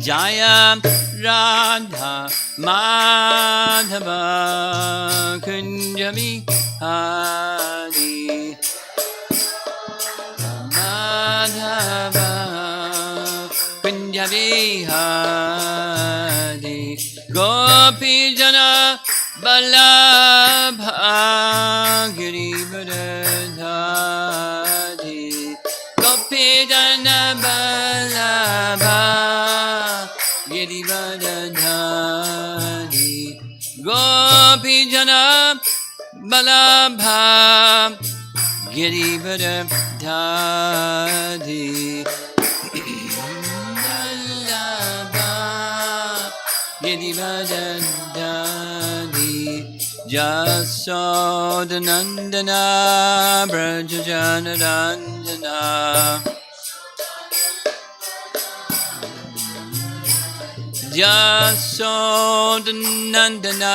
Jaya Radha Madhava Kunja Bihari Madhava Kunja Bihari Gopi Jana Vallabha Girivardhari Gopi Jana Vallabha Girivardhari Gopi Jana Vallabha Girivardhari Vallabha Girivardhari Jasodanandana Brajajanarandana Jasodanandana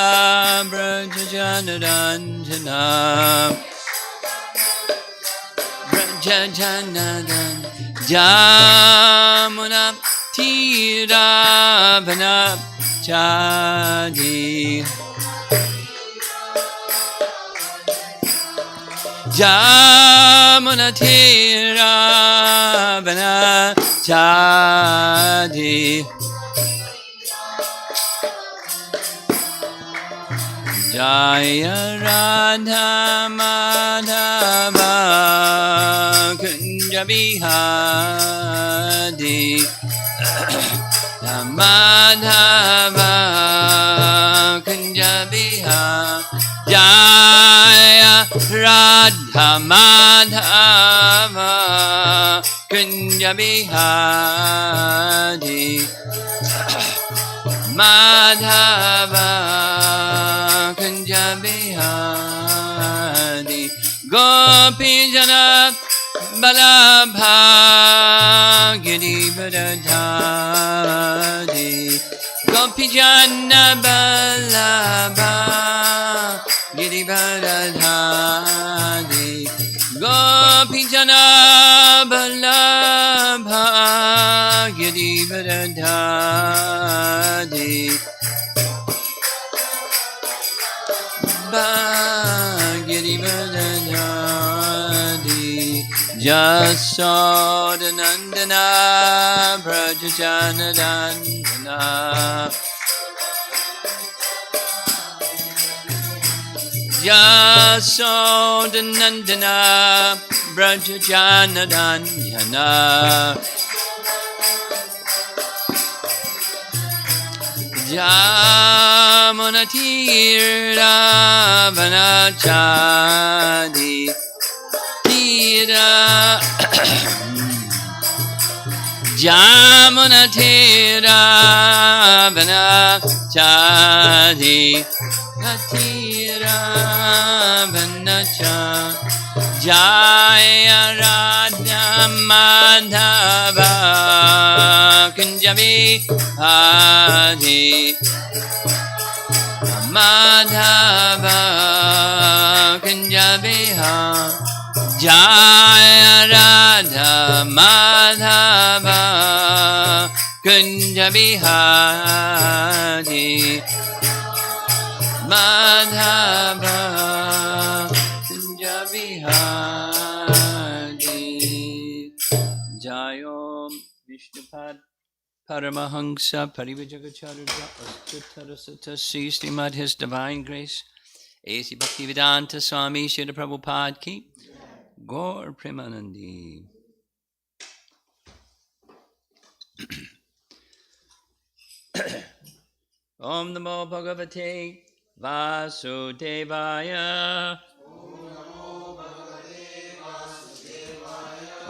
Brajajanarandana Brajajanaran Jamuna Tiravana Chadi Jamuna Tiravana Chadi Jaya Radha Madhava Kunja Bihari Madhava Kunja Bihari Jaya Radha Madhava Kunja Bihari Madhava Kunja Bihari Gopi Jana Vallabha Girivardhari Gopi Jana Vallabha Girivardhari Gopi Jana Vallabha Girivardhari Girivardhari Jasodanandana Brajajanarandana Jasodanandana Brajajanarandana Jamuna Tiravana Chadi Tira Jamuna Tiravana Chadi Tiravana Chadi Jaya Radha Madhava Kunja Bihari Madhava Kunja Bihari Jaya Radha Madhava Kunja Bihari Madhava Kunja Bihari Jayom Vishnupad Paramahansa Parivajagacharya Astutarasata Srimad His Divine Grace A.C. Bhaktivedanta Swami Srila Prabhupada Ki Gaur Premanandi. Om Namo Bhagavate Vasudevaya.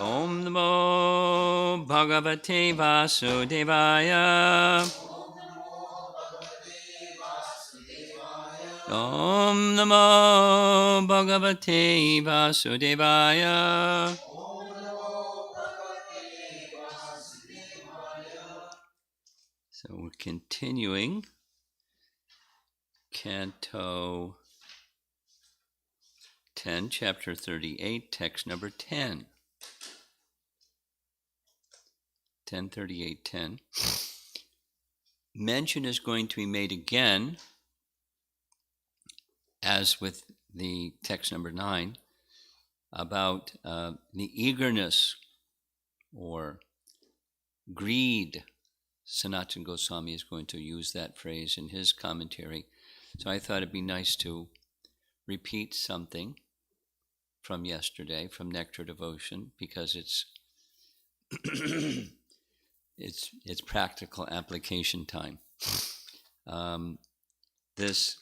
Om Namo Bhagavate Vasudevaya. Om Namo Bhagavate Vasudevaya. So we're continuing Canto 10, Chapter 38, text number 10. 10:38:10. Mention is going to be made again, as with the text number 9, about the eagerness or greed. Sanatana Goswami is going to use that phrase in his commentary. So I thought it'd be nice to repeat something from yesterday, from Nectar Devotion, because it's it's practical application time. This,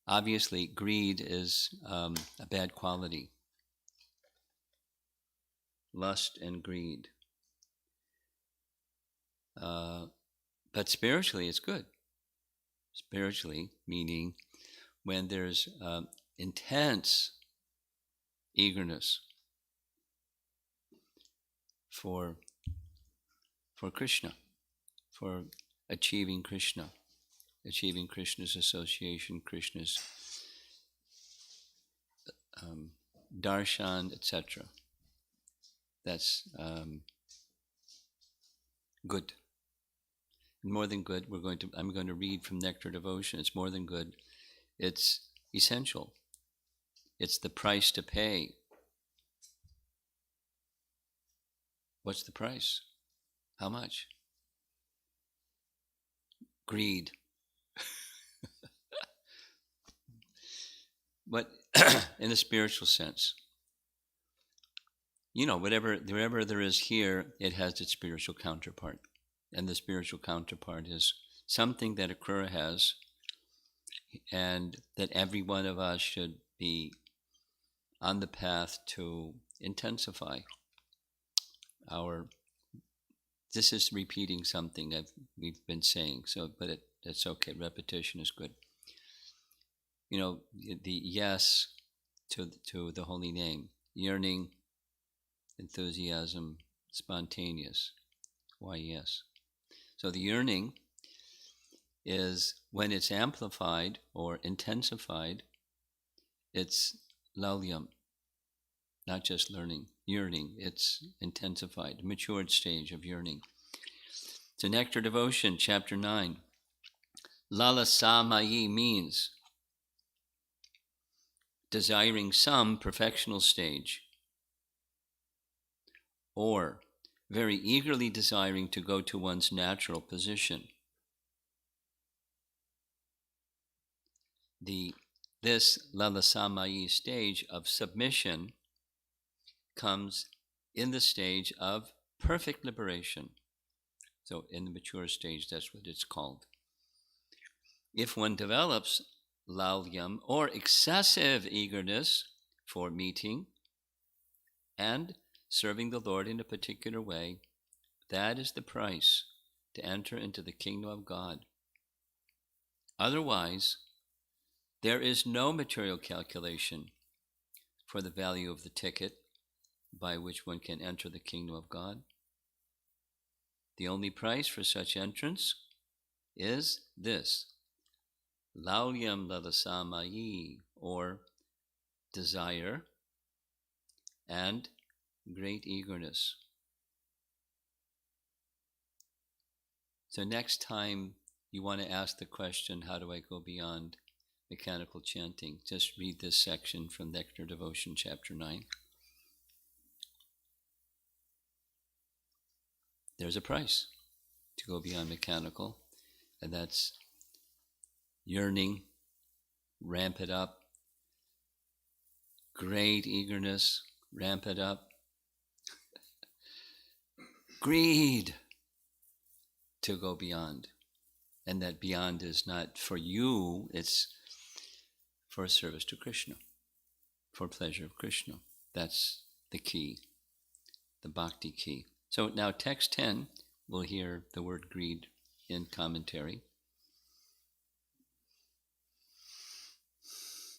obviously, greed is a bad quality. Lust and greed. But spiritually, it's good. Spiritually, meaning when there's intense eagerness for Krishna, for achieving Krishna's association, Krishna's darshan, etc. That's good. More than good. I'm going to read from Nectar Devotion. It's more than good. It's essential. It's the price to pay. What's the price? How much? Greed. But in a spiritual sense, whatever there is here, it has its spiritual counterpart. And the spiritual counterpart is something that Akrura has, and that every one of us should be on the path to intensify our. This is repeating something we've been saying, but it's okay. Repetition is good. The yes to the holy name, yearning, enthusiasm, spontaneous. Why yes? So the yearning is, when it's amplified or intensified, it's lalyam, not just yearning, it's intensified, matured stage of yearning. So Nectar Devotion, chapter 9. Lalasamayi means desiring some perfectional stage, or very eagerly desiring to go to one's natural position. This Lalasamayi stage of submission comes in the stage of perfect liberation. So in the mature stage, that's what it's called. If one develops lalyam, or excessive eagerness for meeting and serving the Lord in a particular way, that is the price to enter into the kingdom of God. Otherwise, there is no material calculation for the value of the ticket by which one can enter the kingdom of God. The only price for such entrance is this, lalyam lalasamayi, or desire and great eagerness. So next time you want to ask the question, how do I go beyond mechanical chanting? Just read this section from Nectar Devotion, chapter 9. There's a price to go beyond mechanical, and that's yearning, ramp it up, great eagerness, ramp it up, greed to go beyond. And that beyond is not for you, it's for service to Krishna, for pleasure of Krishna. That's the key, the bhakti key. So now text 10, we'll hear the word greed in commentary.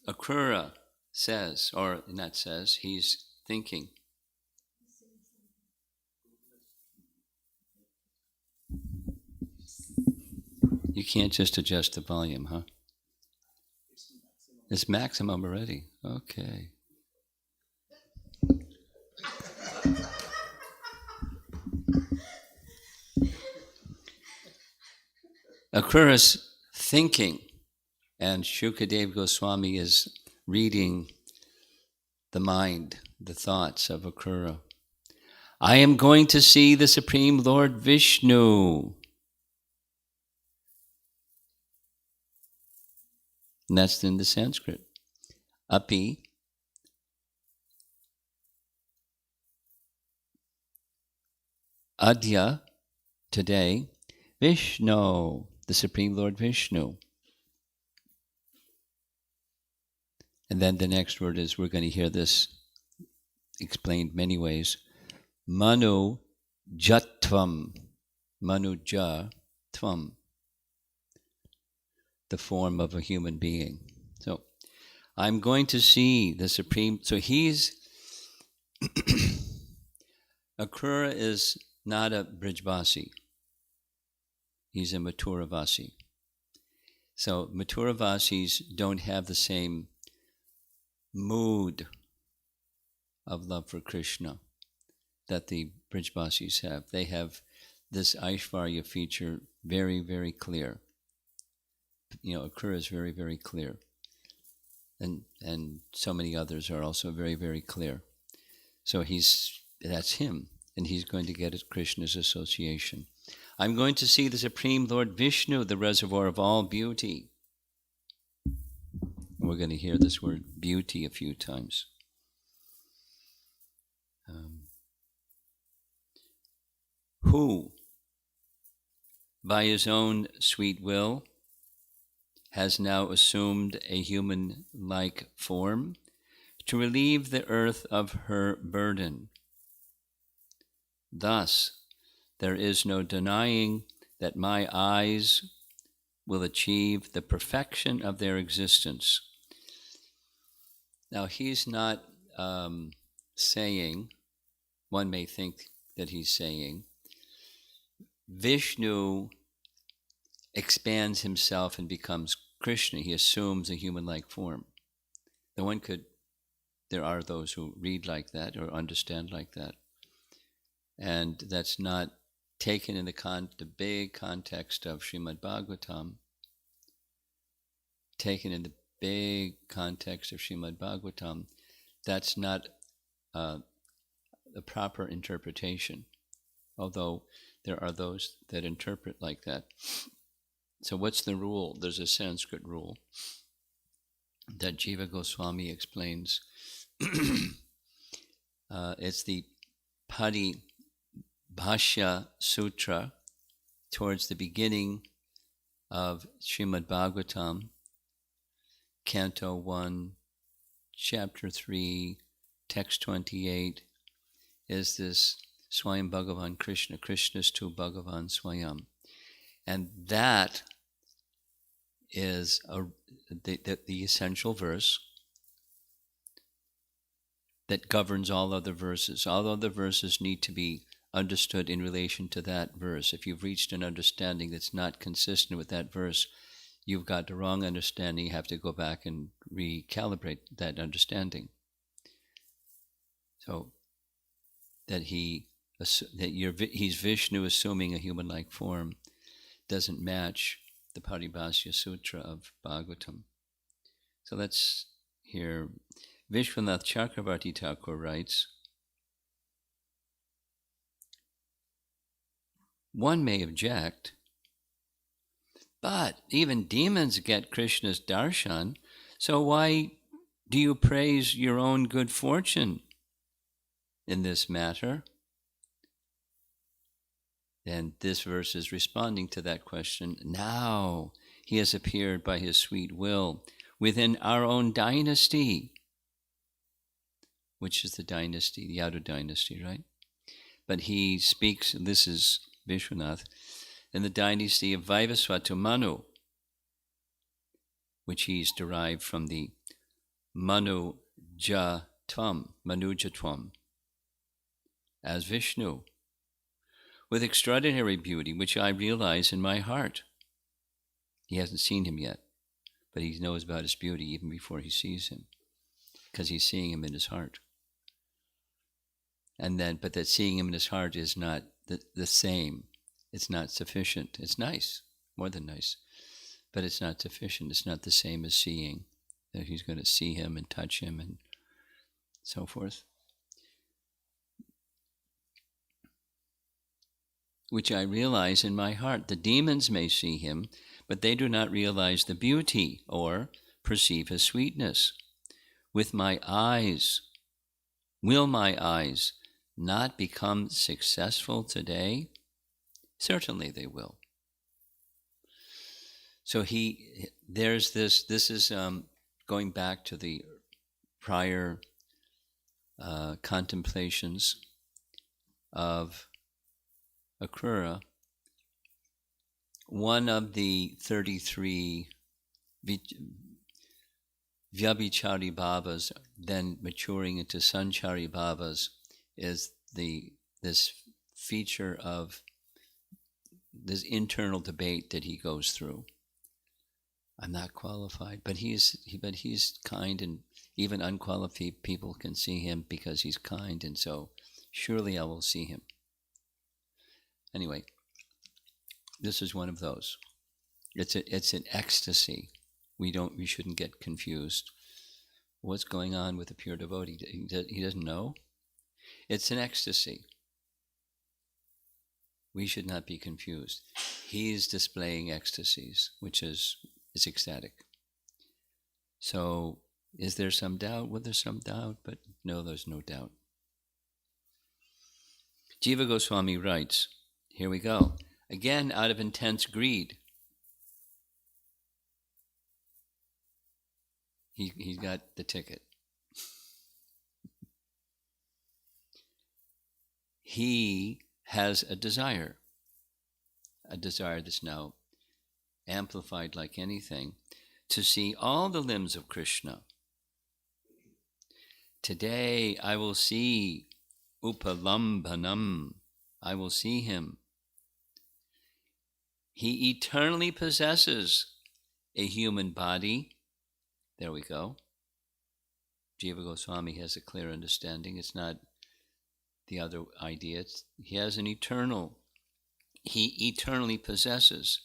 Akrura says, or not says, he's thinking. You can't just adjust the volume, huh? It's maximum already. Okay. Akrura's thinking, and Shukadeva Goswami is reading the mind, the thoughts of Akrura. I am going to see the Supreme Lord Vishnu. And that's in the Sanskrit. Api Adya, today, Vishnu, the Supreme Lord Vishnu. And then the next word is, we're going to hear this explained many ways. Manu Jatvam. Manu Ja Tvam. The form of a human being. So, I'm going to see the Supreme. So he's. Akrura is not a Brijvasi. He's a Mathuravasi. So Mathuravasi's don't have the same mood of love for Krishna that the Brijvasis have. They have this Aishvarya feature very, very clear. Akrura is very, very clear. And so many others are also very, very clear. So that's him, and he's going to get at Krishna's association. I'm going to see the Supreme Lord Vishnu, the reservoir of all beauty. We're going to hear this word beauty a few times. Who, by his own sweet will, has now assumed a human-like form to relieve the earth of her burden. Thus, there is no denying that my eyes will achieve the perfection of their existence. Now, he's not saying, one may think that he's saying, Vishnu expands himself and becomes Krishna. He assumes a human-like form. There are those who read like that or understand like that. And that's not taken in the big context of Srimad Bhagavatam. Taken in the big context of Srimad Bhagavatam, that's not the proper interpretation. Although there are those that interpret like that. So what's the rule? There's a Sanskrit rule that Jiva Goswami explains. It's the Padi Bhashya Sutra towards the beginning of Srimad Bhagavatam, Canto 1, Chapter 3, Text 28, is this Swayam Bhagavan Krishna, Krishnastu Bhagavan Swayam. And that is the essential verse that governs all other verses. All other verses need to be understood in relation to that verse. If you've reached an understanding that's not consistent with that verse, you've got the wrong understanding. You have to go back and recalibrate that understanding. So that he's Vishnu assuming a human-like form doesn't match the Paribhasya Sutra of Bhagavatam. So let's hear. Vishwanath Chakravarti Thakur writes, one may object, but even demons get Krishna's darshan, so why do you praise your own good fortune in this matter? And this verse is responding to that question. Now he has appeared by his sweet will within our own dynasty, which is the dynasty, the Yadu dynasty, right? But he speaks, this is Vishwanath, in the dynasty of Vaivasvata Manu, which he's derived from the Manu Jatvam, Manujatvam, as Vishnu, with extraordinary beauty, which I realize in my heart. He hasn't seen him yet, but he knows about his beauty even before he sees him, because he's seeing him in his heart. But that seeing him in his heart is not the same. It's not sufficient. It's nice. more than nice. But it's not sufficient. It's not the same as seeing, that he's going to see him and touch him and so forth. Which I realize in my heart. The demons may see him, but they do not realize the beauty or perceive his sweetness. With my eyes, will my eyes not become successful today? Certainly they will. So there's this is going back to the prior contemplations of Akrura. One of the 33 Vyabhichari Bhavas, then maturing into Sanchari Bhavas, is this feature of this internal debate that he goes through. I'm not qualified, but he's kind, and even unqualified people can see him because he's kind, and so surely I will see him. Anyway, this is one of those. It's an ecstasy. We shouldn't get confused. What's going on with a pure devotee? He doesn't know. It's an ecstasy. We should not be confused. He's displaying ecstasies, which is ecstatic. So, is there some doubt? Well, there's some doubt, but no, there's no doubt. Jiva Goswami writes, here we go. Again, out of intense greed, he got the ticket. He has a desire that's now amplified like anything, to see all the limbs of Krishna. Today I will see Upalambanam. I will see him. He eternally possesses a human body. There we go. Jiva Goswami has a clear understanding. It's not the other idea. He eternally possesses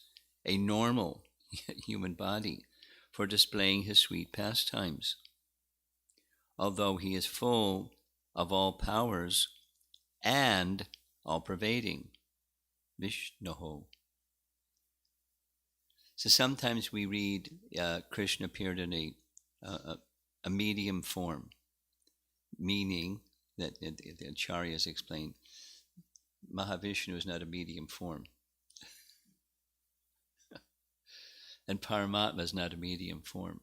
a normal human body for displaying his sweet pastimes. Although he is full of all powers and all-pervading. Vishnoho. So sometimes we read Krishna appeared in a medium form, meaning that the acharyas explain Mahavishnu is not a medium form. And Paramatma is not a medium form.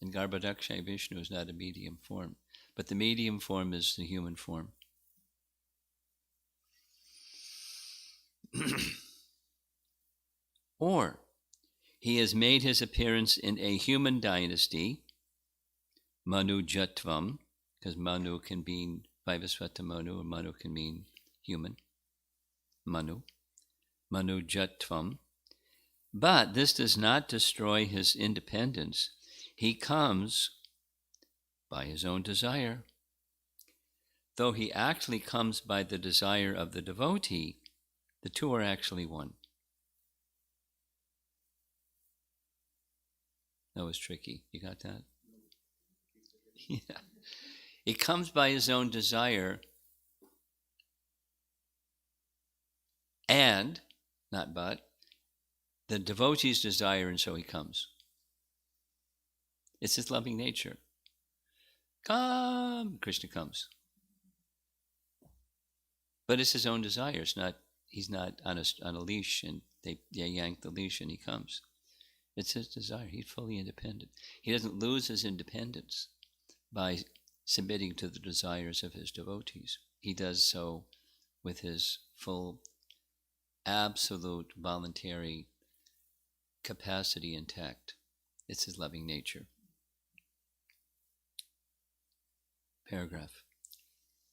And Garbhodakshaya Vishnu is not a medium form. But the medium form is the human form. Or he has made his appearance in a human dynasty, Manu Jatvam, because Manu can mean Vaivasvata Manu, or Manu can mean human. Manu Jatvam. But this does not destroy his independence. He comes by his own desire. Though he actually comes by the desire of the devotee, the two are actually one. That was tricky. You got that? Yeah. He comes by his own desire and, not but, the devotee's desire, and so he comes. It's his loving nature. Come, Krishna comes. But it's his own desire. It's not. He's not on a leash, and they yank the leash, and he comes. It's his desire. He's fully independent. He doesn't lose his independence by submitting to the desires of his devotees. He does so with his full, absolute, voluntary capacity intact. It's his loving nature. Paragraph.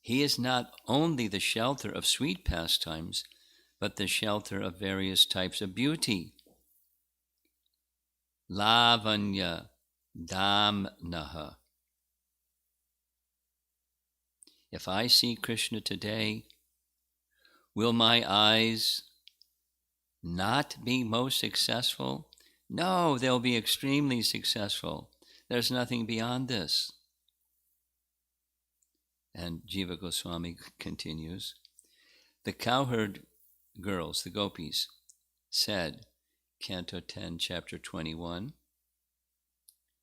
He is not only the shelter of sweet pastimes, but the shelter of various types of beauty. Lavanya Damnaha. If I see Krishna today, will my eyes not be most successful? No, they'll be extremely successful. There's nothing beyond this. And Jiva Goswami continues, the cowherd girls, the gopis, said, Canto 10, Chapter 21,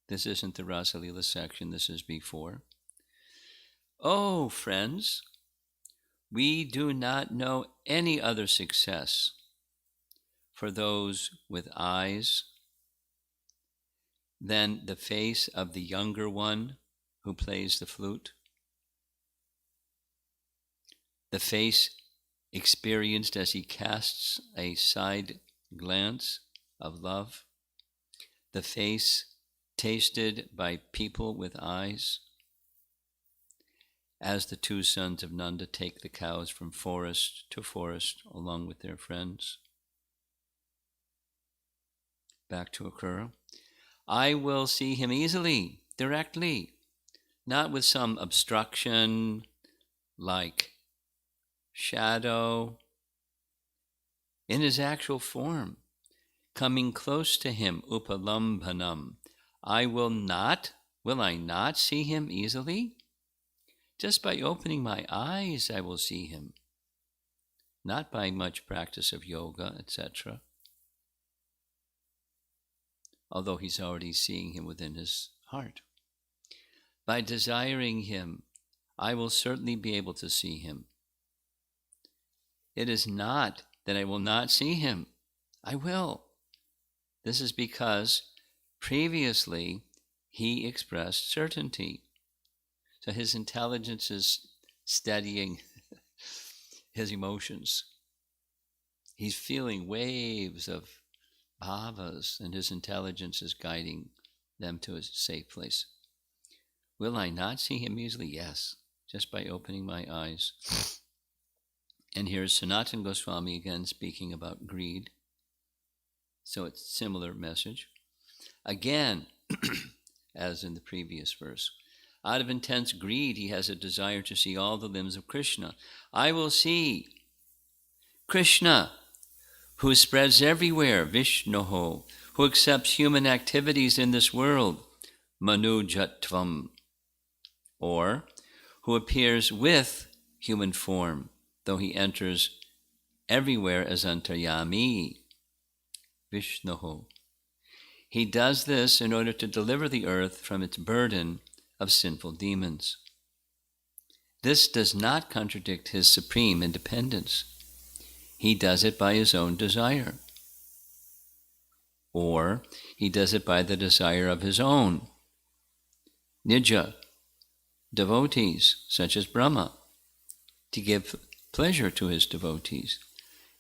this isn't the Rasa Lila section, this is before. Oh, friends, we do not know any other success for those with eyes than the face of the younger one who plays the flute. The face experienced as he casts a side glance of love. The face tasted by people with eyes. As the two sons of Nanda take the cows from forest to forest along with their friends. Back to Akura. I will see him easily, directly, not with some obstruction like shadow, in his actual form, coming close to him, upalambanam. Will I not see him easily? Just by opening my eyes, I will see him. Not by much practice of yoga, etc. Although he's already seeing him within his heart. By desiring him, I will certainly be able to see him. It is not that I will not see him. I will. This is because previously he expressed certainty. So his intelligence is steadying his emotions. He's feeling waves of bhavas, and his intelligence is guiding them to a safe place. Will I not see him easily? Yes, just by opening my eyes. And here's Sanatana Goswami again speaking about greed. So it's a similar message. Again, as in the previous verse, out of intense greed, he has a desire to see all the limbs of Krishna. I will see Krishna, who spreads everywhere, Vishnoho, who accepts human activities in this world, Manujatvam, or who appears with human form, though he enters everywhere as Antaryami, Vishnoho. He does this in order to deliver the earth from its burden of sinful demons. This does not contradict his supreme independence. He does it by his own desire. Or he does it by the desire of his own Nija devotees, such as Brahma, to give pleasure to his devotees.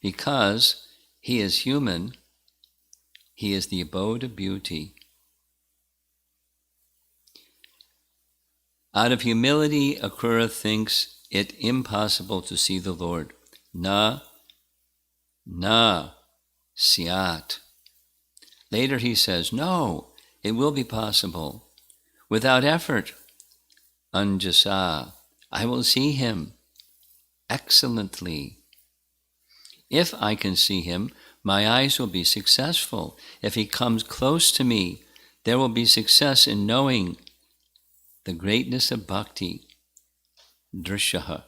Because he is human, he is the abode of beauty. Out of humility, Akrura thinks it impossible to see the Lord. Na syat. Later he says, no, it will be possible. Without effort, anjasa, I will see him excellently. If I can see him, my eyes will be successful. If he comes close to me, there will be success in knowing the greatness of bhakti, drishaha.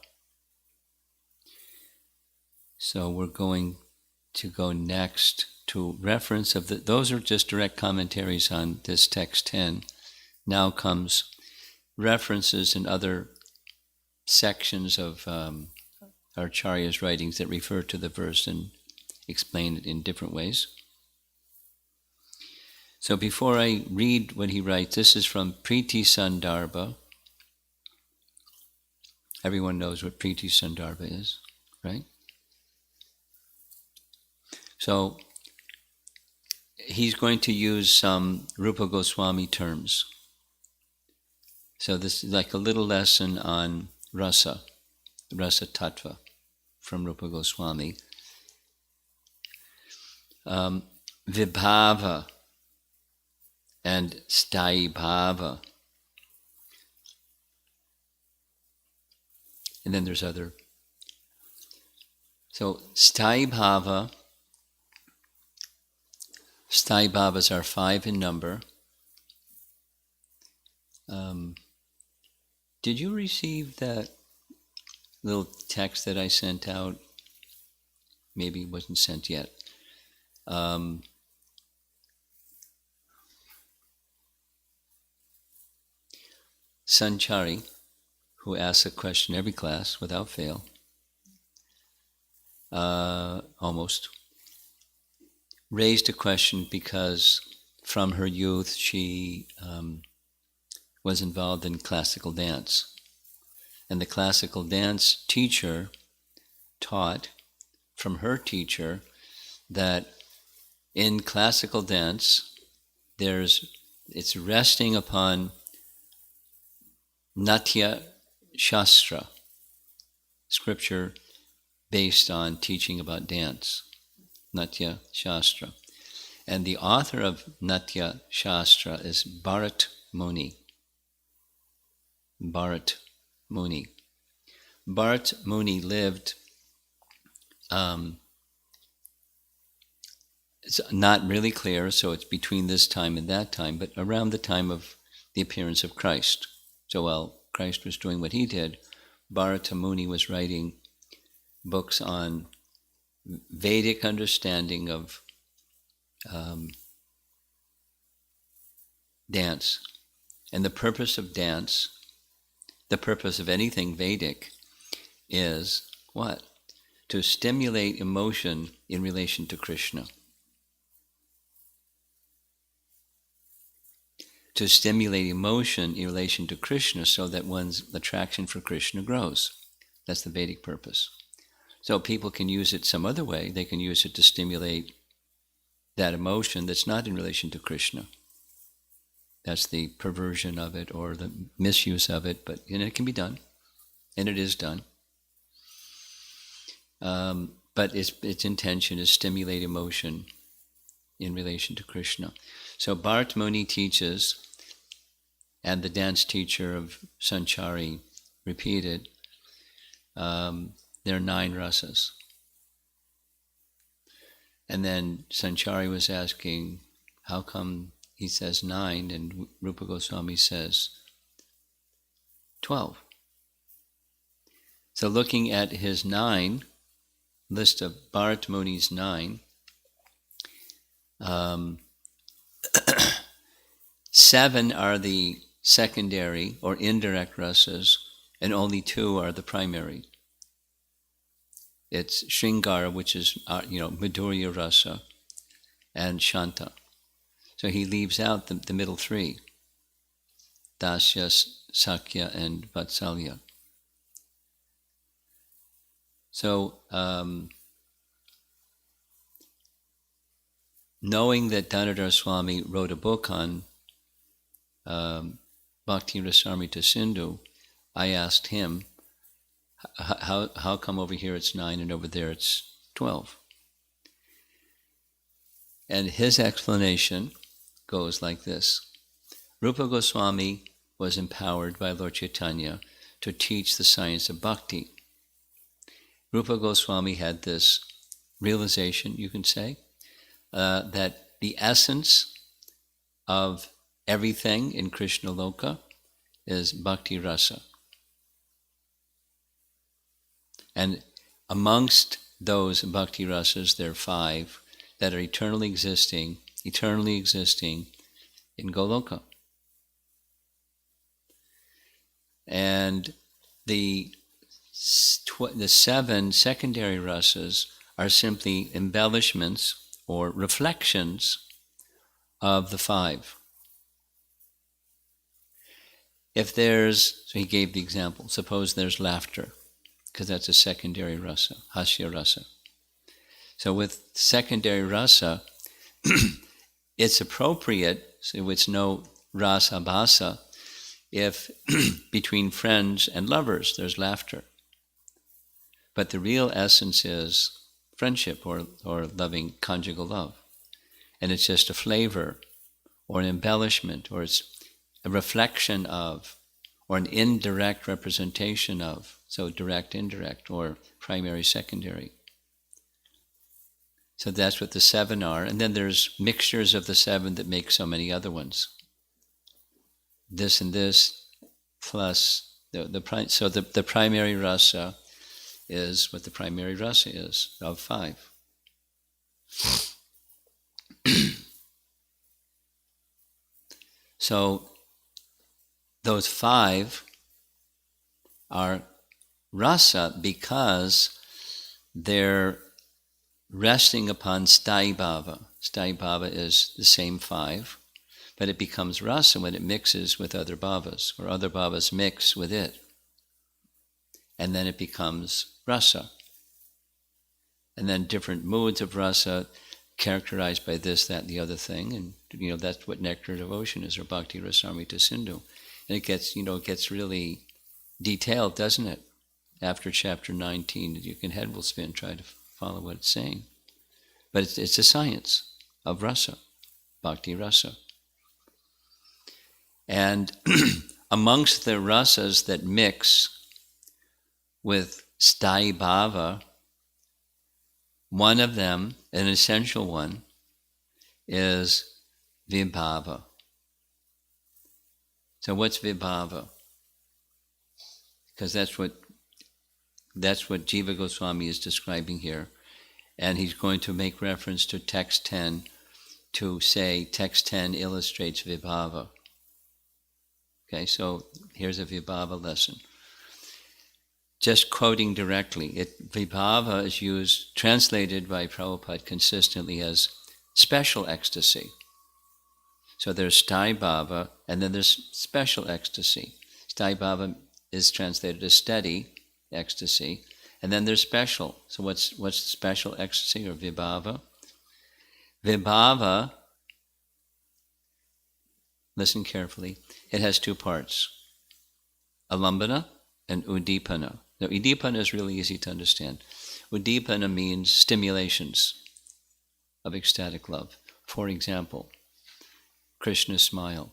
So we're going to go next to reference of those are just direct commentaries on this text 10. Now comes references in other sections of Acharya's writings that refer to the verse and explain it in different ways. So before I read what he writes, this is from Priti Sandarbha. Everyone knows what Priti Sandarbha is, right? So he's going to use some Rupa Goswami terms. So this is like a little lesson on rasa tattva from Rupa Goswami. Vibhava and sthayi bhava. And then there's other. So sthayi bhava Sthai bhavas are 5 in number. Did you receive that little text that I sent out? Maybe it wasn't sent yet. Sanchari, who asks a question every class without fail, almost, raised a question because from her youth she was involved in classical dance. And the classical dance teacher taught from her teacher that in classical dance it's resting upon Natya Shastra, scripture based on teaching about dance, Natya Shastra. And the author of Natya Shastra is Bharat Muni. Bharat Muni. Bharat Muni lived, it's not really clear, so it's between this time and that time, but around the time of the appearance of Christ. So while Christ was doing what he did, Bharata Muni was writing books on Vedic understanding of dance. And the purpose of dance, the purpose of anything Vedic, is what? To stimulate emotion in relation to Krishna. To stimulate emotion in relation to Krishna so that one's attraction for Krishna grows. That's the Vedic purpose. So people can use it some other way. They can use it to stimulate that emotion that's not in relation to Krishna. That's the perversion of it or the misuse of it, but it can be done, and it is done. But its intention is stimulate emotion in relation to Krishna. So Bharat Muni teaches, and the dance teacher of Sanchari repeated, there are 9 rasas. And then Sanchari was asking, how come he says 9 and Rupa Goswami says 12? So looking at his 9, list of Bharat Muni's 9, 7 are the secondary or indirect rasas, and only 2 are the primary. It's Shringara, which is Madhurya rasa, and Shanta. So he leaves out the middle 3, Dasya, Sakya, and Vatsalya. So knowing that Damodar Swami wrote a book on Bhakti Rasamrita Sindhu, I asked him, how come over here it's 9 and over there it's 12? And his explanation goes like this. Rupa Goswami was empowered by Lord Chaitanya to teach the science of bhakti. Rupa Goswami had this realization, you can say, that the essence of everything in Krishna Loka is bhakti rasa. And amongst those bhakti rasas, there are 5 that are eternally existing in Goloka. And the 7 secondary rasas are simply embellishments or reflections of the 5. So he gave the example, suppose there's laughter, because that's a secondary rasa, hasya rasa. So with secondary rasa, it's appropriate, so it's no rasa bhasa, if between friends and lovers there's laughter. But the real essence is friendship or loving conjugal love. And it's just a flavor or an embellishment, or it's a reflection of, or an indirect representation of, so direct, indirect, or primary, secondary. So that's what the 7 are. And then there's mixtures of the 7 that make so many other ones. This and this plus the primary rasa is what the primary rasa is of 5. So those 5 are rasa because they're resting upon sthāyi bhava. Sthāyi bhava is the same 5, but it becomes rasa when it mixes with other bhavas, or other bhavas mix with it. And then it becomes rasa. And then different moods of rasa characterized by this, that, and the other thing. And that's what nectar devotion is, or bhakti rasamrita sindhu. And it gets really detailed, doesn't it? After chapter 19, your head will spin trying to follow what it's saying. But it's a science of rasa, bhakti rasa. And amongst the rasas that mix with sthāyi bhava, one of them, an essential one, is vibhava. So what's vibhava? Because that's what Jiva Goswami is describing here. And he's going to make reference to text 10 to say text 10 illustrates vibhava. Okay, so here's a vibhava lesson. Just quoting directly, vibhava is translated by Prabhupada consistently as special ecstasy. So there's sthāyi bhava, and then there's special ecstasy. Sthāyi bhava is translated as steady ecstasy, and then there's special. So what's special ecstasy, or vibhava? Vibhava, listen carefully, it has 2 parts, alambana and udipana. Now, udipana is really easy to understand. Udipana means stimulations of ecstatic love. For example, Krishna's smile,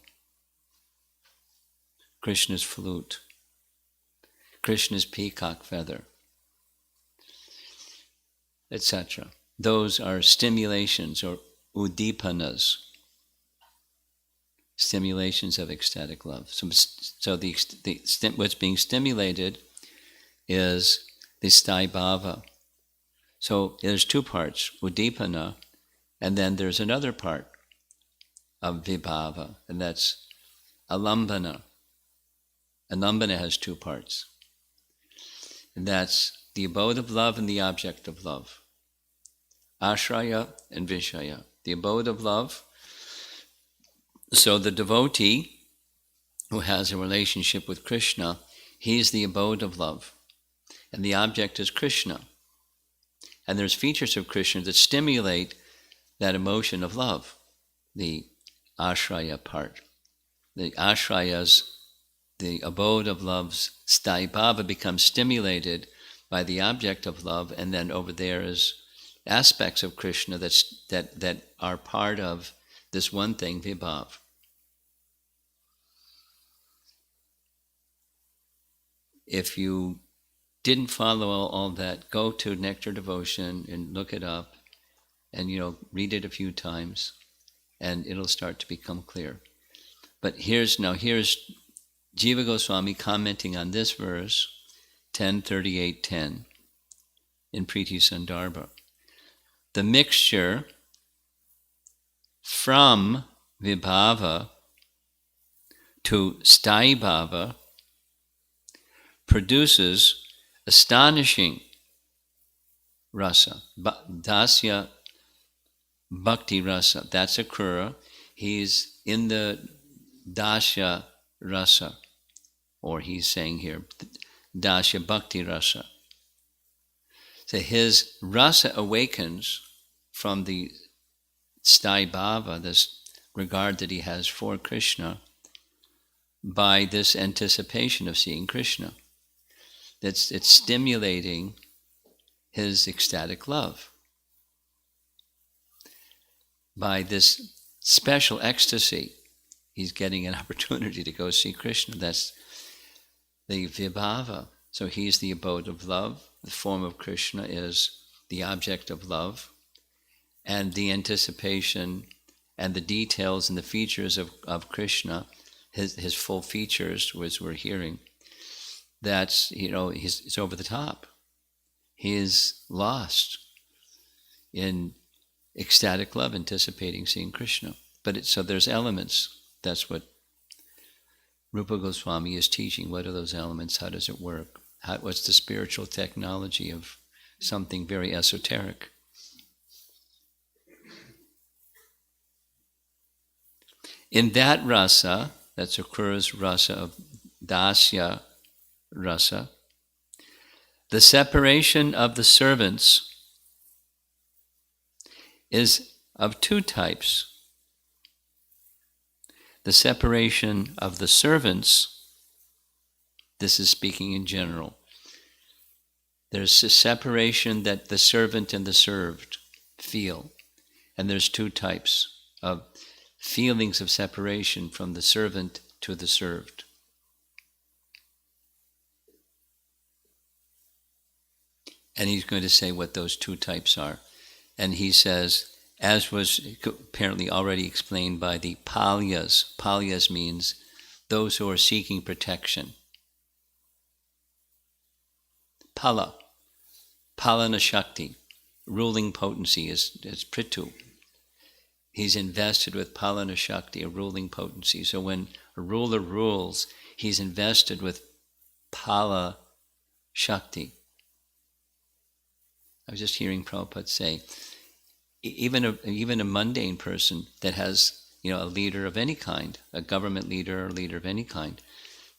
Krishna's flute, Krishna's peacock feather, etc. Those are stimulations, or udipanas, stimulations of ecstatic love. So what's being stimulated is the sthāyi bhava. So there's 2 parts, udipana, and then there's another part of vibhava, and that's alambana. Alambana has 2 parts. And that's the abode of love and the object of love. Ashraya and Vishaya. The abode of love. So the devotee who has a relationship with Krishna, he's the abode of love. And the object is Krishna. And there's features of Krishna that stimulate that emotion of love, the ashraya part. The ashrayas, the abode of love's sthāyi bhava, becomes stimulated by the object of love, and then over there is aspects of Krishna that are part of this one thing, vibhav. If you didn't follow all that, go to Nectar Devotion and look it up, and read it a few times, and it'll start to become clear. But here's Jiva Goswami commenting on this verse, 10:38:10, in Priti Sandarbha. The mixture from vibhava to sthāyi bhava produces astonishing rasa, dasya bhakti rasa. That's Akrura. He's in the dasya rasa, or he's saying here, dasya bhakti rasa. So his rasa awakens from the sthāyi bhava, this regard that he has for Krishna, by this anticipation of seeing Krishna. It's stimulating his ecstatic love. By this special ecstasy, he's getting an opportunity to go see Krishna. That's the vibhava. So he's the abode of love. The form of Krishna is the object of love. and the anticipation and the details and the features of Krishna, his full features, as we're hearing, that's, it's over the top. He is lost in ecstatic love, anticipating seeing Krishna. So there's elements. That's what Rupa Goswami is teaching. What are those elements? How does it work? What's the spiritual technology of something very esoteric? In that rasa, that's Akrura's rasa of dasya rasa, the separation of the servants is of two types. The separation of the servants, this is speaking in general. There's a separation that the servant and the served feel. And there's two types of feelings of separation from the servant to the served. And he's going to say what those two types are. And he says, as was apparently already explained by the palyas. Palyas means those who are seeking protection. Pala. Palana Shakti. Ruling potency is Prithu. He's invested with Palana Shakti, a ruling potency. So when a ruler rules, he's invested with Pala Shakti. I was just hearing Prabhupada say, even a mundane person that has, a leader of any kind, a government leader or leader of any kind,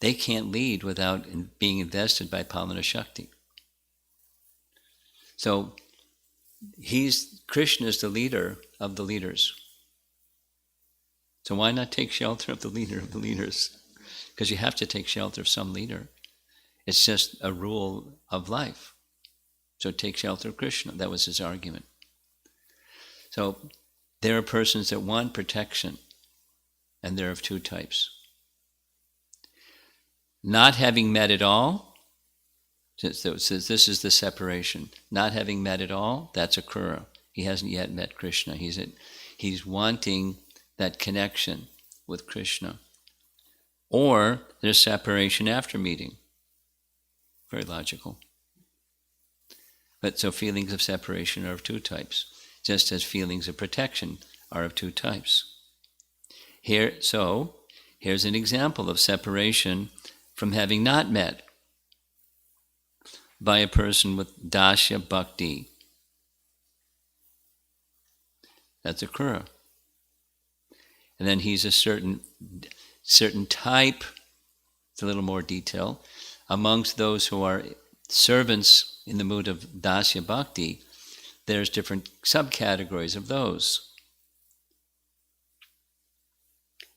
they can't lead without being invested by Palana Shakti. So Krishna is the leader of the leaders. So why not take shelter of the leader of the leaders? Because you have to take shelter of some leader. It's just a rule of life. So take shelter of Krishna. That was his argument. So there are persons that want protection, and they're of two types. Not having met at all, so it says this is the separation. Not having met at all, that's Akrura. He hasn't yet met Krishna. He's wanting that connection with Krishna. Or there's separation after meeting. Very logical. But so feelings of separation are of two types, just as feelings of protection are of two types. Here's an example of separation from having not met by a person with dasya bhakti. That's Akrura. And then he's a certain type, it's a little more detail, amongst those who are servants in the mood of dasya bhakti. There's different subcategories of those.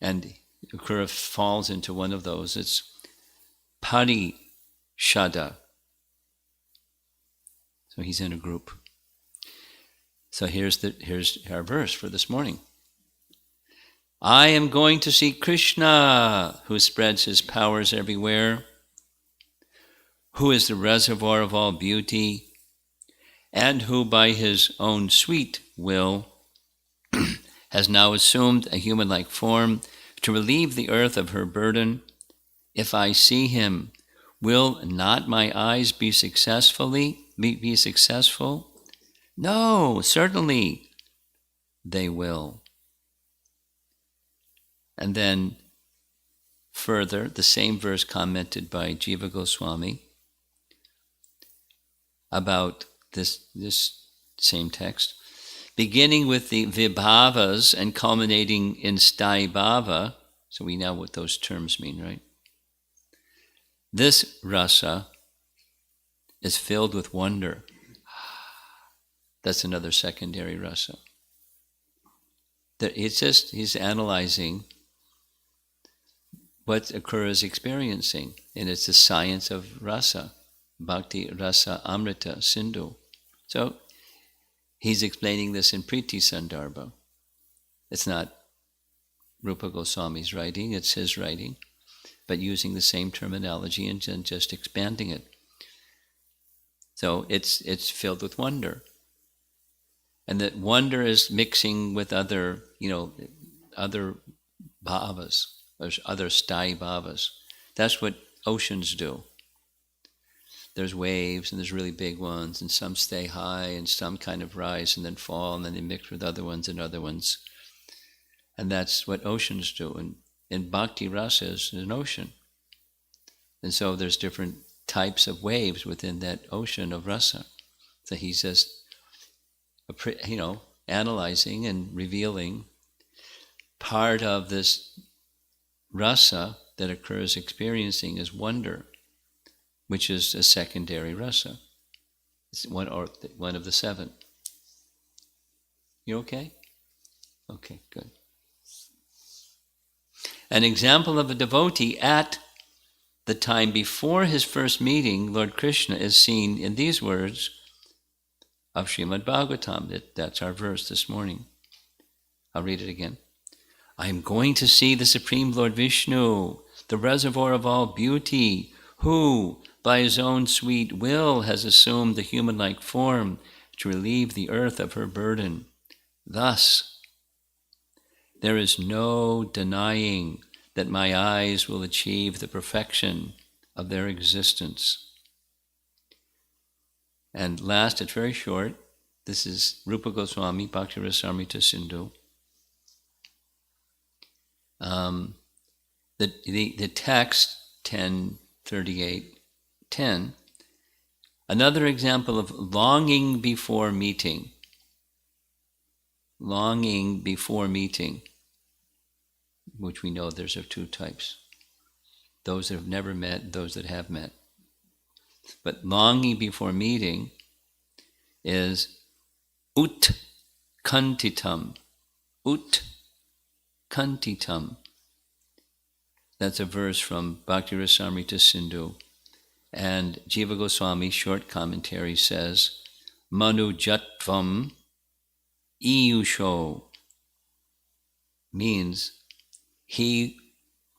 And Akrura falls into one of those. It's parishada. So he's in a group. So here's our verse for this morning. I am going to see Krishna, who spreads his powers everywhere, who is the reservoir of all beauty, and who by his own sweet will has now assumed a human-like form to relieve the earth of her burden. If I see him, will not my eyes be successful? No, certainly they will. And then further, the same verse commented by Jiva Goswami about this same text, beginning with the vibhavas and culminating in sthayi-bhava. So we know what those terms mean, right? This rasa is filled with wonder. That's another secondary rasa. He's analyzing what Akrura is experiencing, and it's the science of rasa, bhakti rasa amrita sindhu. So he's explaining this in Priti Sandarbha. It's not Rupa Goswami's writing, it's his writing, but using the same terminology and just expanding it. So it's filled with wonder. And that wonder is mixing with other, other bhavas, other sthai bhavas. That's what oceans do. There's waves and there's really big ones, and some stay high and some kind of rise and then fall, and then they mix with other ones and other ones. And that's what oceans do. And bhakti rasa is an ocean. And so there's different types of waves within that ocean of rasa. So he's just, analyzing and revealing part of this rasa that occurs experiencing is wonder, which is a secondary rasa. It's one of the seven. You okay? Okay, good. An example of a devotee at the time before his first meeting, Lord Krishna, is seen in these words of Srimad Bhagavatam. That's our verse this morning. I'll read it again. I am going to see the Supreme Lord Vishnu, the reservoir of all beauty, who, by his own sweet will, has assumed the human-like form to relieve the earth of her burden. Thus, there is no denying that my eyes will achieve the perfection of their existence. And last, it's very short. This is Rupa Goswami, Bhakti Rasamrita Sindhu. The text 10:38:10. Another example of longing before meeting. Longing before meeting, which we know there's of two types. Those that have never met, those that have met. But longing before meeting is utkantitam. Utkantitam. That's a verse from Bhakti Rasamrita Sindhu. And Jiva Goswami's short commentary says, Manujatvam Iyusho means he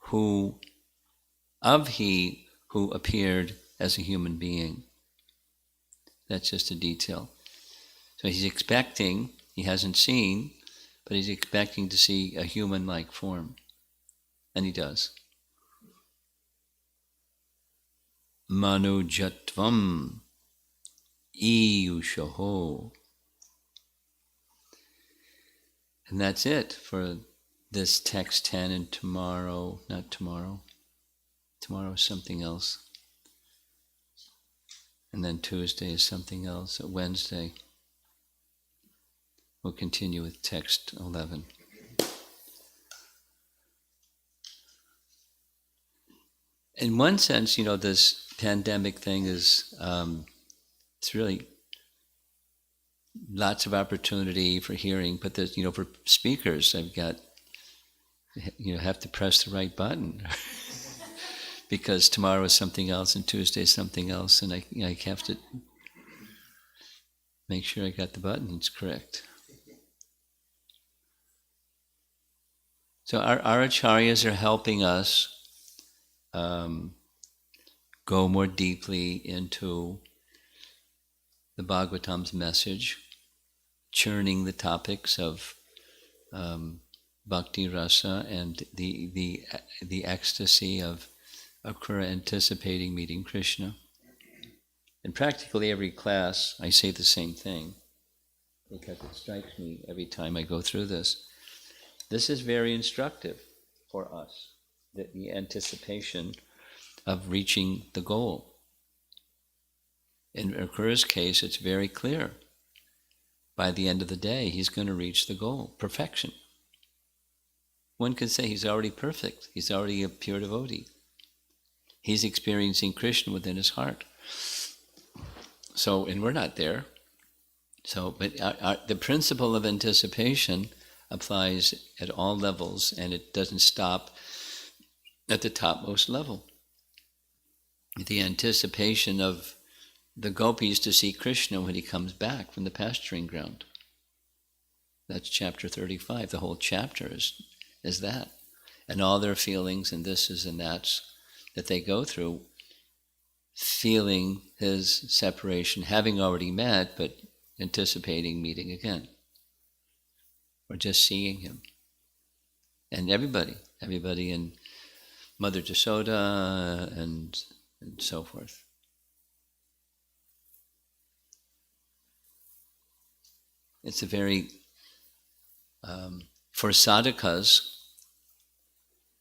who appeared as a human being. That's just a detail. So he's expecting, he hasn't seen, but he's expecting to see a human-like form. And he does. Manujatvam Iyushoho. And that's it for this text 10, and tomorrow is something else. And then Tuesday is something else. Wednesday, we'll continue with text 11. In one sense, this pandemic thing is, it's really lots of opportunity for hearing, but there's, for speakers, I've got, have to press the right button because tomorrow is something else and Tuesday is something else, and I have to make sure I got the buttons correct. So our acharyas are helping us go more deeply into the Bhagavatam's message, churning the topics of bhakti rasa and the ecstasy of Akrura anticipating meeting Krishna. In practically every class, I say the same thing because it strikes me every time I go through this. This is very instructive for us, the anticipation of reaching the goal. In Akrura's case, it's very clear. By the end of the day, he's going to reach the goal, perfection. One could say he's already perfect. He's already a pure devotee. He's experiencing Krishna within his heart. So, and we're not there. So, but the principle of anticipation applies at all levels, and it doesn't stop at the topmost level. The anticipation of the gopis to see Krishna when he comes back from the pasturing ground. That's chapter 35. The whole chapter is that. And all their feelings and thises and that's that they go through, feeling his separation, having already met, but anticipating meeting again. or just seeing him. And everybody in Mother Jasoda and so forth. It's a very, for sadhakas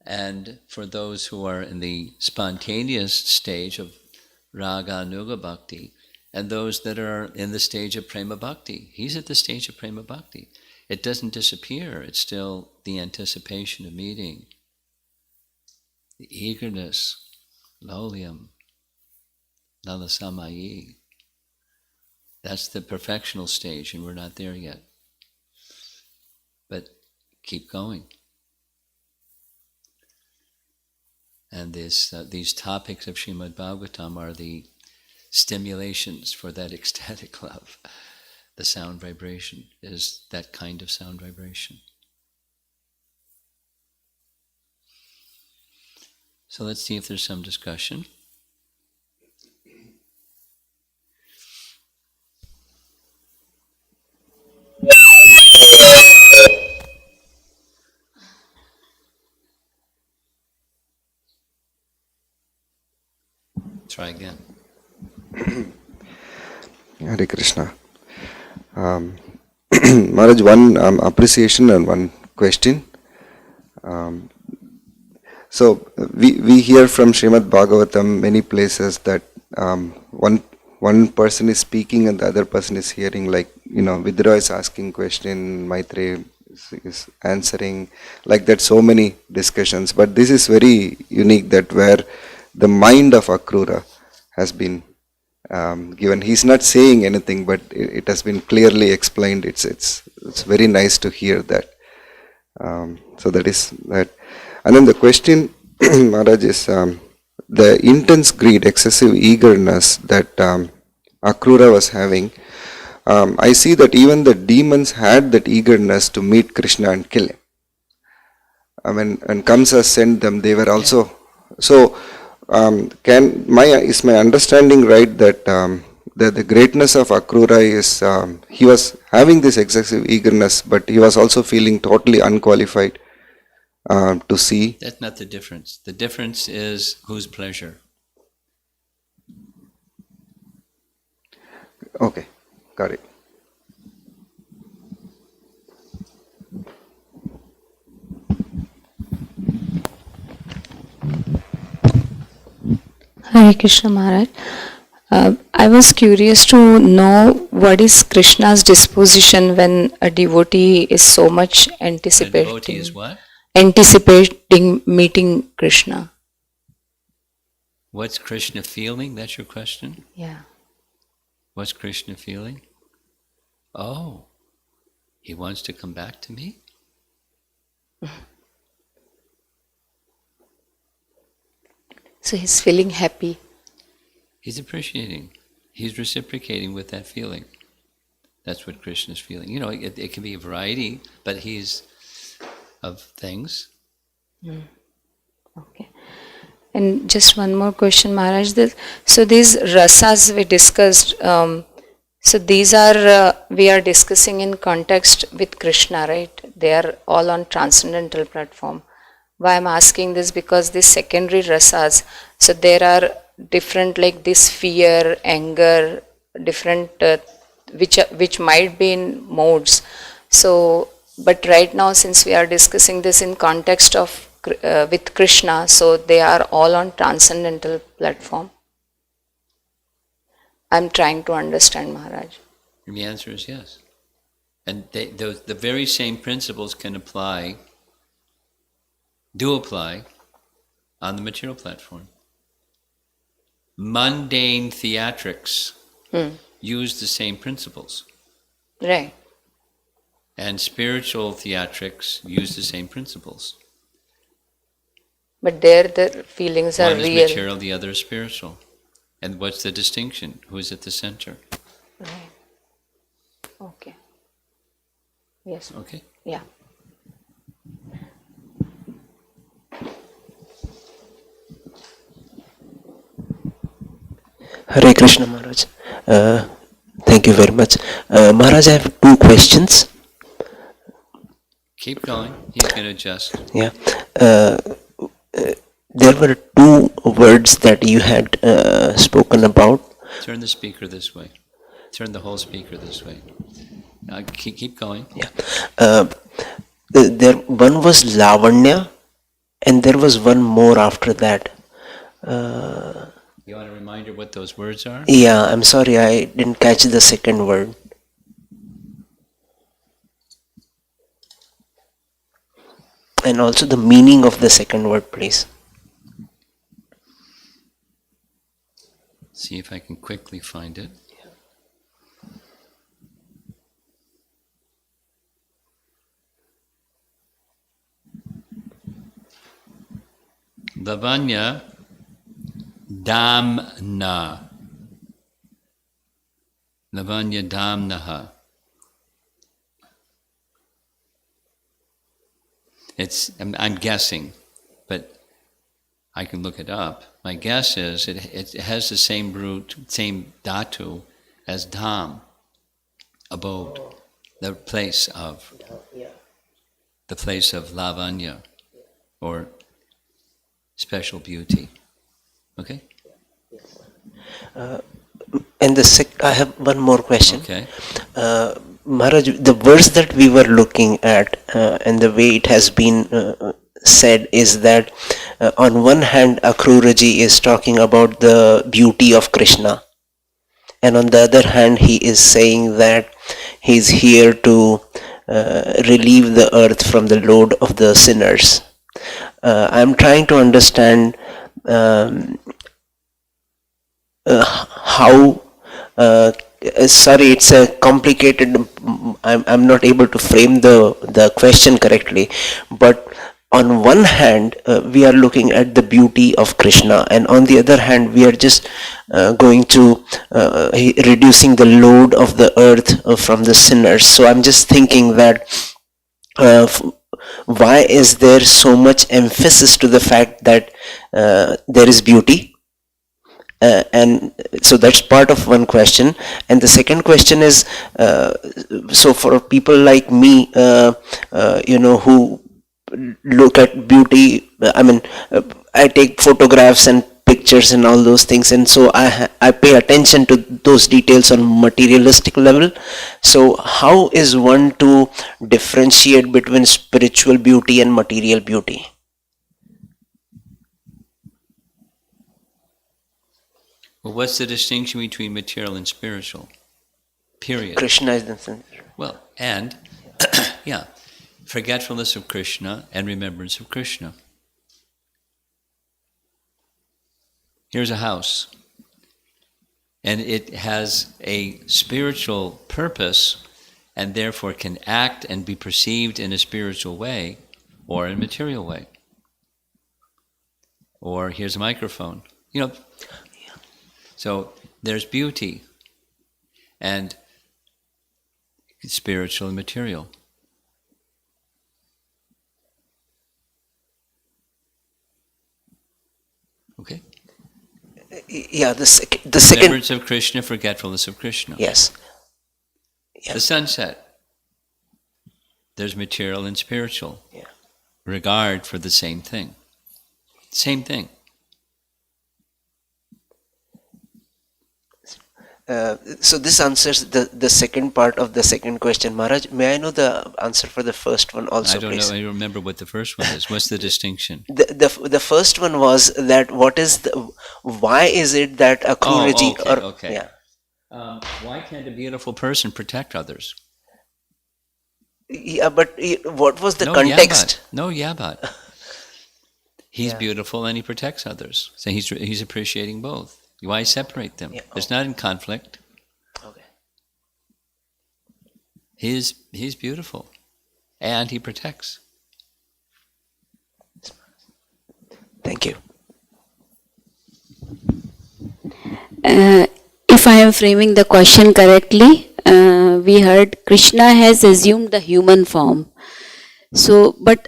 and for those who are in the spontaneous stage of raga nuga bhakti, and those that are in the stage of prema bhakti. He's at the stage of prema bhakti. It doesn't disappear. It's still the anticipation of meeting, the eagerness, lolium, lalasamayi. That's the perfectional stage, and we're not there yet. But keep going. And these topics of Srimad Bhagavatam are the stimulations for that ecstatic love. The sound vibration is that kind of sound vibration. So let's see if there's some discussion. Try again. Hare Krishna. Maharaj, one appreciation and one question. So we hear from Srimad Bhagavatam many places that one person is speaking and the other person is hearing, like, Vidura is asking question, Maitreya is answering, like that, so many discussions. But this is very unique, that where the mind of Akrura has been given. He's not saying anything, but it has been clearly explained. It's very nice to hear that. So that is that. And then the question, Maharaj, is the intense greed, excessive eagerness that Akrura was having. I see that even the demons had that eagerness to meet Krishna and kill him. When Kamsa sent them, they were also so. Is my understanding right that the greatness of Akrura is he was having this excessive eagerness, but he was also feeling totally unqualified to see? That's not the difference. The difference is whose pleasure. Okay, got it. Hare Krishna Maharaj. I was curious to know what is Krishna's disposition when a devotee is so much anticipating. A devotee is what? Anticipating meeting Krishna. What's Krishna feeling? That's your question? Yeah. What's Krishna feeling? Oh, he wants to come back to me? So he's feeling happy. He's appreciating. He's reciprocating with that feeling. That's what Krishna's feeling. It can be a variety, but he's of things. Okay. And just one more question, Maharaj. So these rasas we discussed, so these are, we are discussing in context with Krishna, right? They are all on transcendental platform. Why I'm asking this, because these secondary rasas, so there are different, like this fear, anger, different, which might be in modes. So, but right now, since we are discussing this in context of with Krishna, so they are all on transcendental platform. I'm trying to understand, Maharaj. The answer is yes. And the very same principles can apply, do apply, on the material platform. Mundane theatrics use the same principles. Right. And spiritual theatrics use the same principles. But there the feelings are real. One is material, the other is spiritual. And what's the distinction? Who's at the center? Right. Okay. Yes. Okay. Yeah. Hare Krishna Maharaj. Thank you very much. Maharaj, I have two questions. Keep going. He's going to adjust. Yeah. There were two words that you had spoken about. Turn the speaker this way. Turn the whole speaker this way. Keep going. Yeah. There one was Lavanya, and there was one more after that. You want a reminder what those words are? Yeah, I'm sorry, I didn't catch the second word. And also the meaning of the second word, please. See if I can quickly find it. Lavanya Damna. Lavanya Damnaha. I'm guessing, but I can look it up. My guess is it has the same root, same dhatu as dham, abode, the place of lavanya, or special beauty. Okay? And I have one more question. Okay. Maharaj, the verse that we were looking at and the way it has been said is that on one hand Akruraji is talking about the beauty of Krishna, and on the other hand he is saying that he's here to relieve the earth from the load of the sinners. I'm trying to understand how sorry, it's a complicated, I'm not able to frame the question correctly, but on one hand we are looking at the beauty of Krishna, and on the other hand we are just going to reducing the load of the earth from the sinners. So I'm just thinking that why is there so much emphasis to the fact that there is beauty? And so that's part of one question. And the second question is, so for people like me, who look at beauty, I take photographs and pictures and all those things, and so I pay attention to those details on materialistic level. So how is one to differentiate between spiritual beauty and material beauty? Well, what's the distinction between material and spiritual? Period. Krishna is the center. Well, and, yeah, forgetfulness of Krishna and remembrance of Krishna. Here's a house, and it has a spiritual purpose, and therefore can act and be perceived in a spiritual way or in a material way. Or here's a microphone. So there's beauty and spiritual and material. Okay? Yeah, the second. Remembrance of Krishna, forgetfulness of Krishna. Yes. Yeah. The sunset. There's material and spiritual. Yeah. Regard for the same thing. Same thing. So this answers the second part of the second question. Maharaj, may I know the answer for the first one also, I don't please? know. I don't remember what the first one is. What's the distinction? The first one was that why is it that Akruraji okay. Yeah. Why can't a beautiful person protect others? Yeah, but what was the No, context? Yeah, but. He's beautiful and he protects others. So he's appreciating both. Why separate them? Yeah. It's not in conflict. Okay. He's beautiful, and he protects. Thank you. If I am framing the question correctly, we heard Krishna has assumed the human form. So, but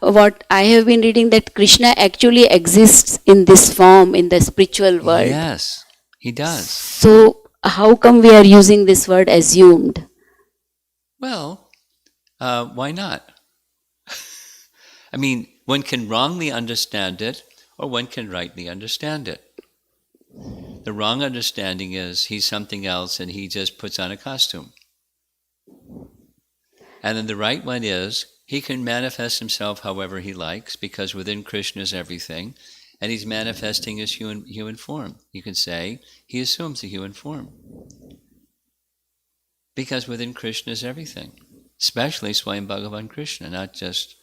what I have been reading, that Krishna actually exists in this form in the spiritual world. Yes, he does. So how come we are using this word assumed? Well, Why not? I mean, one can wrongly understand it, or one can rightly understand it. The wrong understanding is he's something else and he just puts on a costume. And then the right one is he can manifest himself however he likes, because within Krishna is everything, and he's manifesting his human form. You can say he assumes a human form, because within Krishna is everything, especially Swayam Bhagavan Krishna, not just...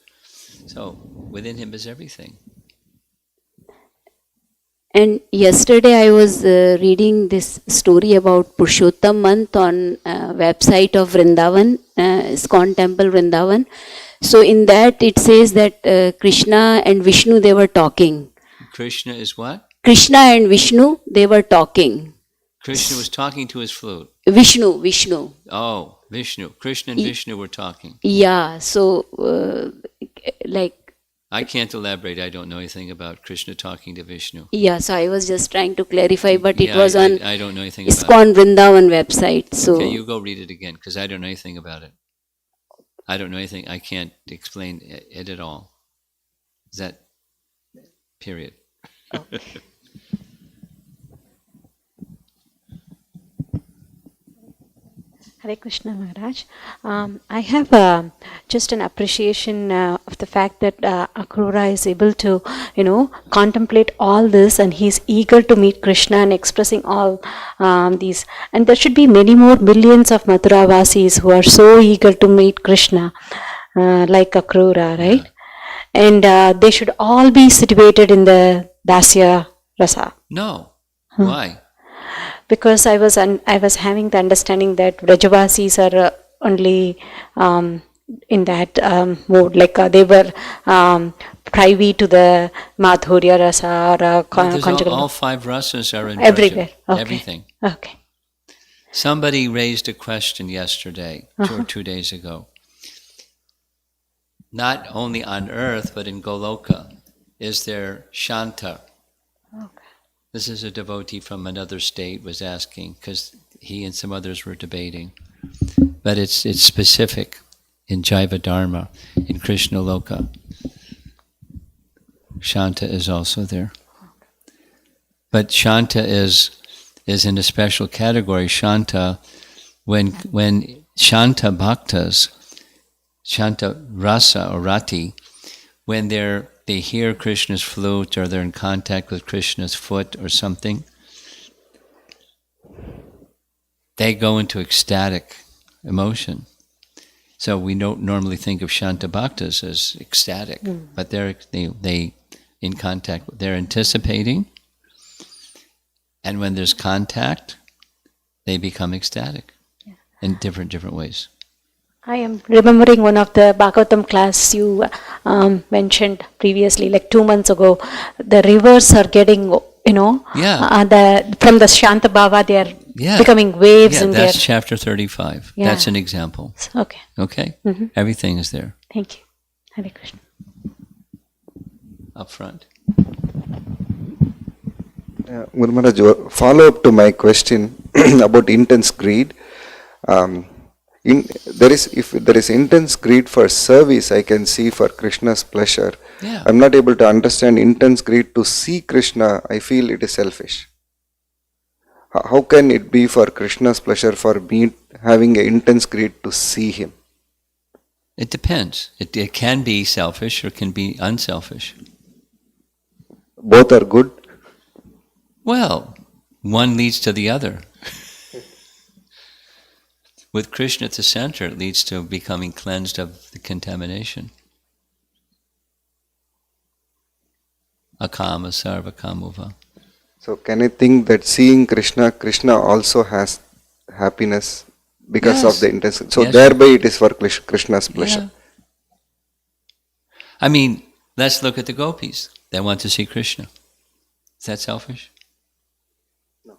So, within him is everything. And yesterday I was reading this story about Purushottam month on website of Vrindavan, ISKCON temple Vrindavan. So in that it says that Krishna and Vishnu, they were talking. Krishna is what? Krishna and Vishnu, they were talking. Krishna was talking to his flute. Vishnu. Oh, Vishnu. Krishna and Vishnu were talking. Yeah, so like... I can't elaborate. I don't know anything about Krishna talking to Vishnu. Yeah, so I was just trying to clarify, but it Yeah, was on I don't know anything about it. ISKCON Vrindavan website. So Okay, you go read it again, because I don't know anything about it. I don't know anything. I can't explain it at all. Is that period? Hare Krishna Maharaj. I have just an appreciation of the fact that Akrura is able to, contemplate all this, and he's eager to meet Krishna and expressing all these. And there should be many more millions of Mathuravasis who are so eager to meet Krishna, like Akrura, right? And they should all be situated in the Dasya Rasa. No. Why? Because I was having the understanding that Vrajavasis are only in that mode, like they were privy to the Madhurya Rasa or conjugal. All five rasas are in everywhere. Okay. Everything. Okay. Somebody raised a question yesterday, 2 or 2 days ago. Not only on earth, but in Goloka, is there Shanta? Okay. This is a devotee from another state was asking, because he and some others were debating. But it's specific in Jaiva Dharma, in Krishna Loka. Shanta is also there. But Shanta is in a special category. Shanta, when Shanta Bhaktas, Shanta Rasa or Rati, when they hear Krishna's flute or they're in contact with Krishna's foot or something, they go into ecstatic emotion. So we don't normally think of Shanta Bhaktas as ecstatic, but they in contact, they're anticipating, and when there's contact, they become ecstatic in different ways. I am remembering one of the Bhagavatam class you mentioned previously, like 2 months ago. The rivers are getting, from the Shanta Bhava, they are becoming waves. Yeah, and that's chapter 35. Yeah. That's an example. Okay. Okay? Mm-hmm. Everything is there. Thank you. Hare Krishna. Up front. Guru Maharaj, follow up to my question about intense greed. If there is intense greed for service, I can see for Krishna's pleasure. Yeah. I'm not able to understand intense greed to see Krishna. I feel it is selfish. How can it be for Krishna's pleasure for me having an intense greed to see him? It depends. It can be selfish or can be unselfish. Both are good. Well, one leads to the other. With Krishna at the center, it leads to becoming cleansed of the contamination. Akama sarva kamuva. So can I think that seeing Krishna also has happiness because of the intense? So thereby it is for Krishna's pleasure. Yeah. I mean, let's look at the gopis. They want to see Krishna. Is that selfish? No.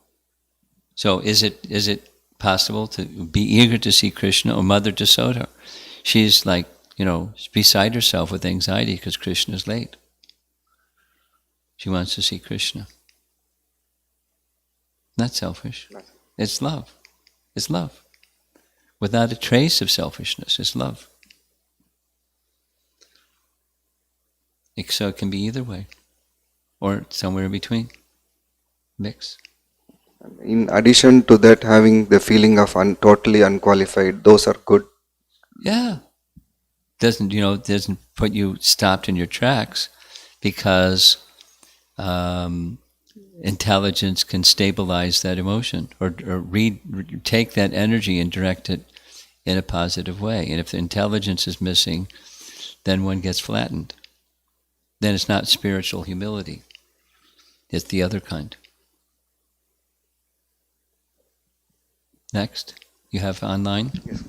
So is it possible to be eager to see Krishna? Or Mother Jasoda, she's like, beside herself with anxiety because Krishna is late. She wants to see Krishna. Not selfish. It's love. It's love. Without a trace of selfishness, it's love. So it can be either way, or somewhere in between. Mix. In addition to that, having the feeling of totally unqualified, those are good. Yeah. Doesn't put you stopped in your tracks, because intelligence can stabilize that emotion, or take that energy and direct it in a positive way. And if the intelligence is missing, then one gets flattened. Then it's not spiritual humility. It's the other kind. Next, you have online? Yes.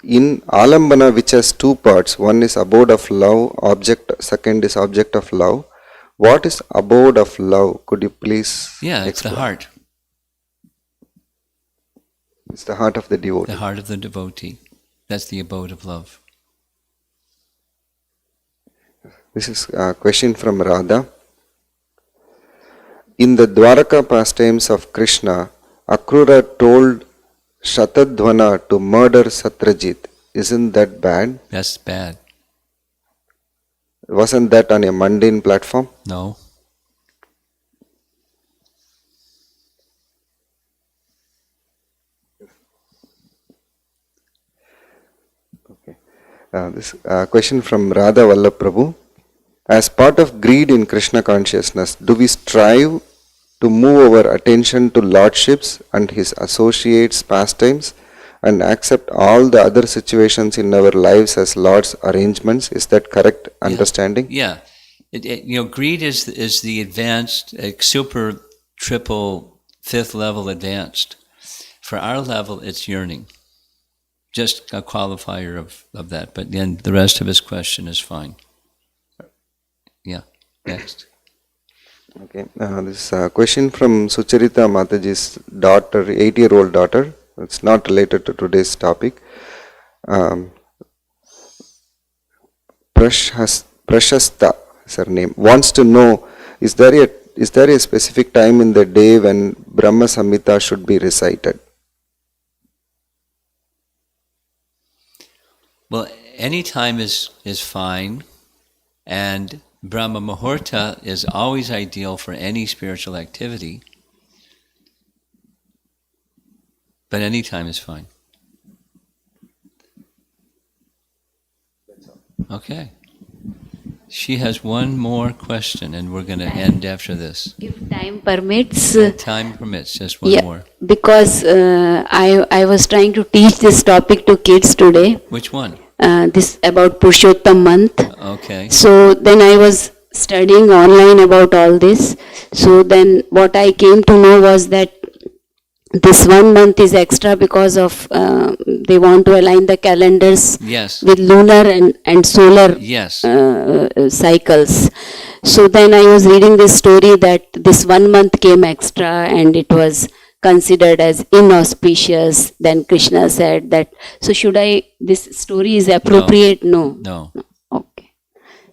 In Alambana, which has two parts, one is abode of love, object, second is object of love. What is abode of love? Could you please Yeah, it's explain? the heart. It's the heart of the devotee. The heart of the devotee. That's the abode of love. This is a question from Radha. In the Dwaraka pastimes of Krishna, Akrura told Shatadhwana to murder Satrajit. Isn't that bad? That's bad. Wasn't that on a mundane platform? No. This question from Radha Vallaprabhu. As part of greed in Krishna consciousness, do we strive to move our attention to lordships and his associates' pastimes and accept all the other situations in our lives as Lord's arrangements? Is that correct understanding? Yeah. Greed is the advanced, super, triple, fifth level advanced. For our level, it's yearning. Just a qualifier of that. But then the rest of his question is fine. Yeah. Next. Okay. This question from Sucharita Mataji's daughter, 8-year-old daughter. It's not related to today's topic. Prashasta is her name. Wants to know, is there a specific time in the day when Brahma Samhita should be recited? Well, any time is fine, and Brahma Muhurta is always ideal for any spiritual activity, but any time is fine. Okay. She has one more question, and we're going to end after this. If time permits. Time permits, just one more. Because I was trying to teach this topic to kids today. Which one? This about Purushottam month. Okay. So then I was studying online about all this. So then what I came to know was that this 1 month is extra because of they want to align the calendars Yes. with lunar and solar Yes. cycles. So then I was reading this story that this 1 month came extra and it was considered as inauspicious. Then Krishna said that, so should this story is appropriate? No. Okay.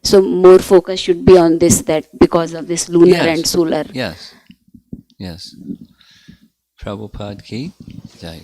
So more focus should be on this, that because of this lunar and solar. Yes. Yes. Prabhupada ki jai.